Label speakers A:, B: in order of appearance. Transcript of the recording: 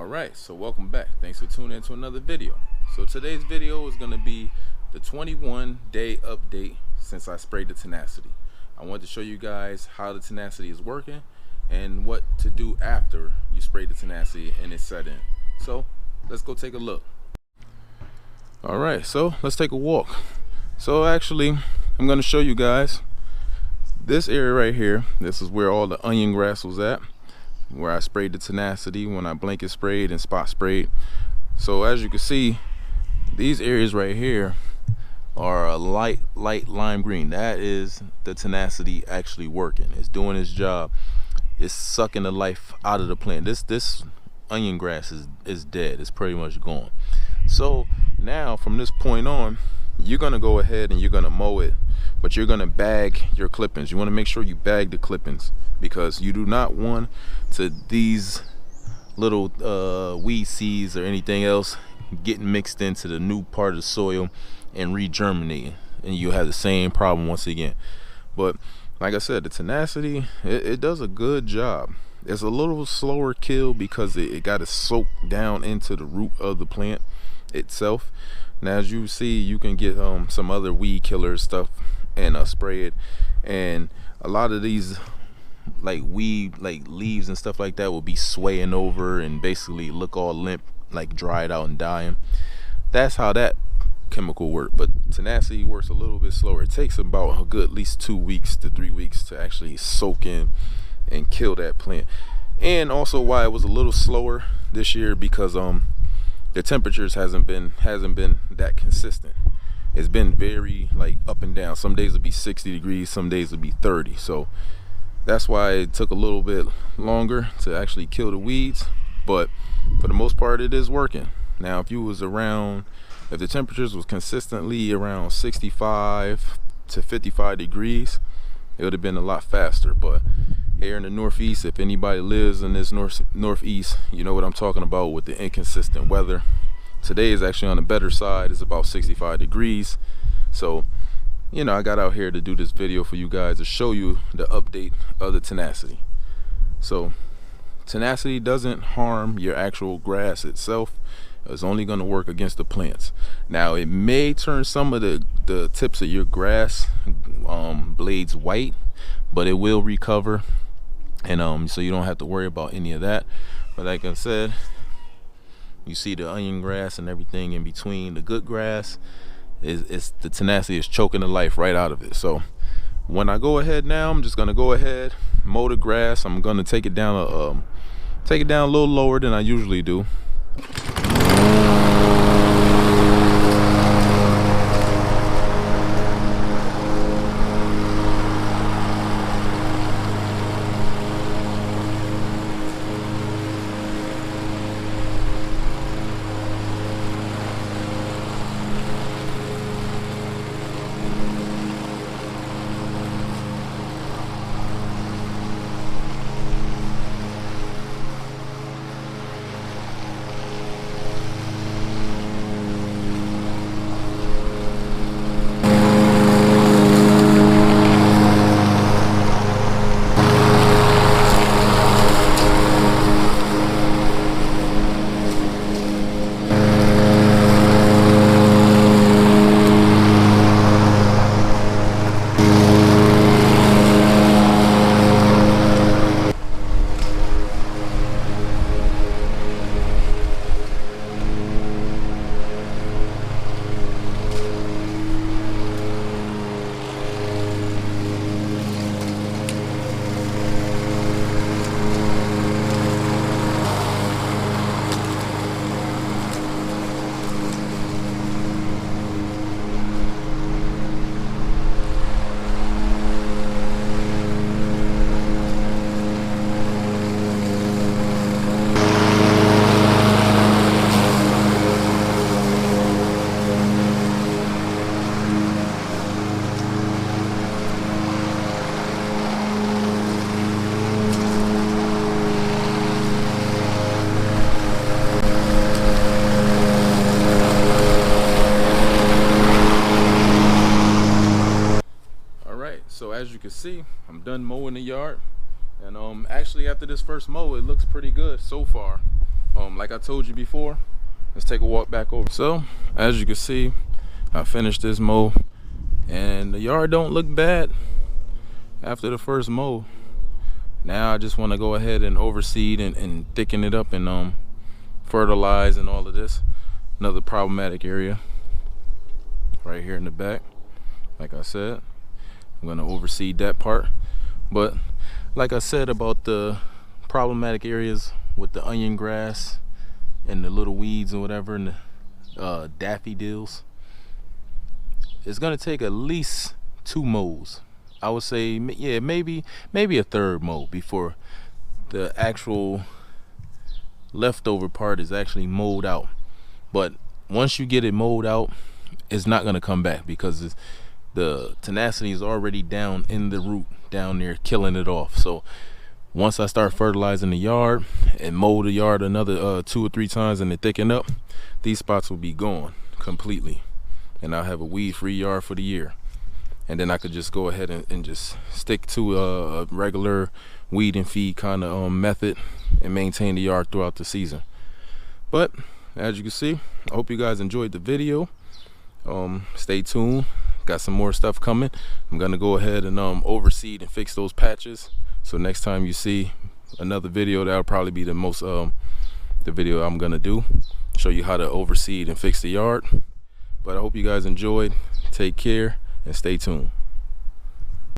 A: Alright, so welcome back. Thanks for tuning in to another video. So today's video is going to be the 21-day update since I sprayed the Tenacity. I want to show you guys how the Tenacity is working and what to do after you spray the Tenacity and it's set in. So let's go take a look. Alright, so let's take a walk. So actually, I'm going to show you guys this area right here. This is where all the onion grass was at, where I sprayed the Tenacity when I blanket sprayed and spot sprayed. So as you can see, these areas right here are a light lime green. That is the Tenacity actually working. It's doing its job. It's sucking the life out of the plant. This onion grass is dead. It's pretty much gone. So now from this point on, you're gonna go ahead and you're gonna mow it, but you're gonna bag your clippings. You want to make sure you bag the clippings, because you do not want to these little weed seeds or anything else getting mixed into the new part of the soil and regerminating, and you have the same problem once again. But like I said, the Tenacity, it does a good job. It's a little slower kill because it got to soak down into the root of the plant itself. Now as you see, you can get some other weed killer stuff and spray it, and a lot of these like weed, like leaves and stuff like that, will be swaying over and basically look all limp, like dried out and dying. That's how that chemical work. But Tenacity works a little bit slower. It takes about a good at least 2 weeks to 3 weeks to actually soak in and kill that plant. And also why it was a little slower this year, because the temperatures hasn't been that consistent. It's been very like up and down. Some days it'll be 60 degrees, some days it'll be 30. So that's why it took a little bit longer to actually kill the weeds, but for the most part it is working. Now if the temperatures was consistently around 65 to 55 degrees, it would have been a lot faster. But here in the Northeast, if anybody lives in this Northeast, you know what I'm talking about with the inconsistent weather. Today is actually on the better side. It's about 65 degrees. So, you know, I got out here to do this video for you guys to show you the update of the Tenacity. So, Tenacity doesn't harm your actual grass itself. It's only going to work against the plants. Now, it may turn some of the tips of your grass blades white, but it will recover. And so you don't have to worry about any of that. But like I said, you see the onion grass and everything in between. The good grass is the Tenacity is choking the life right out of it. So when I go ahead now, I'm just gonna go ahead, mow the grass. I'm gonna take it down a little lower than I usually do. So as you can see, I'm done mowing the yard, and actually after this first mow, it looks pretty good so far. Like I told you before, let's take a walk back over. So as you can see, I finished this mow, and the yard don't look bad after the first mow. Now I just want to go ahead and overseed and thicken it up and fertilize and all of this. Another problematic area right here in the back. Like I said, I'm going to overseed that part. But like I said about the problematic areas with the onion grass and the little weeds and whatever, and the daffodils, it's going to take at least 2 mows. I would say, yeah, maybe a third mow before the actual leftover part is actually mowed out. But once you get it mowed out, it's not going to come back, because the tenacity is already down in the root down there, killing it off. So once I start fertilizing the yard and mow the yard another 2 or 3 times and it thicken up, these spots will be gone completely, and I'll have a weed-free yard for the year. And then I could just go ahead and just stick to a regular weed and feed kind of method and maintain the yard throughout the season. But as you can see, I hope you guys enjoyed the video. Stay tuned, got some more stuff coming. I'm gonna go ahead and overseed and fix those patches, so next time you see another video, that'll probably be the video I'm gonna do, show you how to overseed and fix the yard. But I hope you guys enjoyed. Take care and stay tuned.